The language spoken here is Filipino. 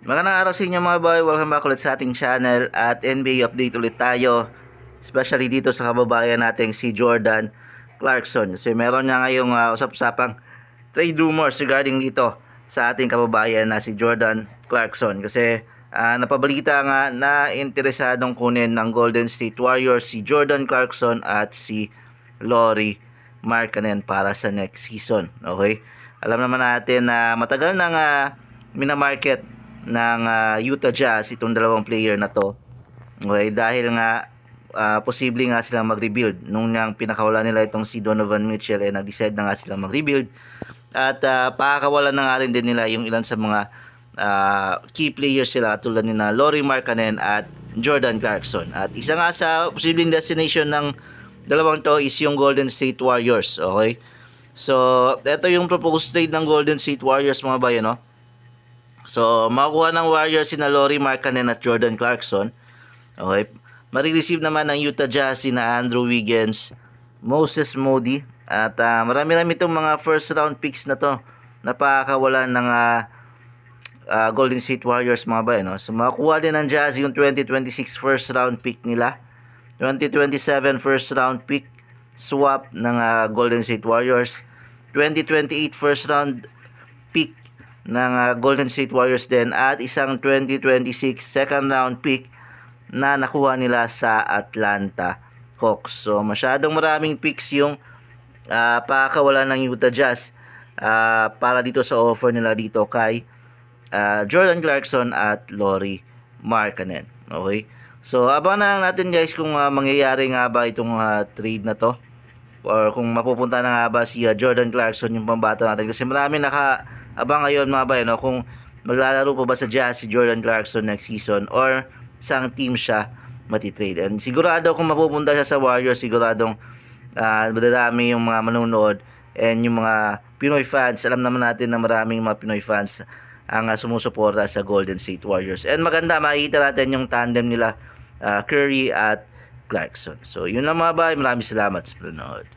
Magandang araw sa inyo mga boy, welcome back ulit sa ating channel at NBA update ulit tayo, especially dito sa kababayan nating si Jordan Clarkson. Kasi meron niya ngayong usap-usapang trade rumors regarding dito sa ating kababayan na si Jordan Clarkson. Kasi napabalita nga na interesadong kunin ng Golden State Warriors si Jordan Clarkson at si Lauri Markkanen para sa next season. Okay? Alam naman natin na matagal nang minamarket ng Utah Jazz itong dalawang player na to. Okay, dahil nga posible nga silang mag-rebuild. Nung nang pinakawala nila itong si Donovan Mitchell, nag-decide na nga silang mag-rebuild. At pakakawalan na nga rin din nila yung ilan sa mga key players sila tulad ni na Lauri Markkanen at Jordan Clarkson. At isa nga sa posibleng destination ng dalawang to is yung Golden State Warriors. Okay? So, ito yung proposed trade ng Golden State Warriors mga bayan, no? So, makukuha ng Warriors sina Lauri Markkanen at Jordan Clarkson. Okay. Marireceive naman ng Utah Jazz sina Andrew Wiggins, Moses Moody, at marami-rami itong mga first round picks na to napakakawalan ng Golden State Warriors mga ba, no? So, makukuha din ng Jazz yung 2026 first round pick nila. 2027 first round pick swap ng Golden State Warriors. 2028 first round pick ng Golden State Warriors din at isang 2026 second round pick na nakuha nila sa Atlanta Hawks. So masyadong maraming picks yung pakakawalan ng Utah Jazz para dito sa offer nila dito kay Jordan Clarkson at Lauri Markkanen. Okay? So abangan na natin guys kung mangyayari nga ba itong trade na to or kung mapupunta na nga ba si Jordan Clarkson yung pambato natin kasi marami nakaabang ngayon mga bayan, no? Kung maglalaro pa ba sa Jazz si Jordan Clarkson next season or sang team siya matitrade. And sigurado kung mapupunta siya sa Warriors, siguradong madadami yung mga manonood and yung mga Pinoy fans. Alam naman natin na maraming mga Pinoy fans ang sumusuporta sa Golden State Warriors. And maganda, makikita natin yung tandem nila Curry at Clarkson. So yun lang mga bay, maraming salamat sa panonood.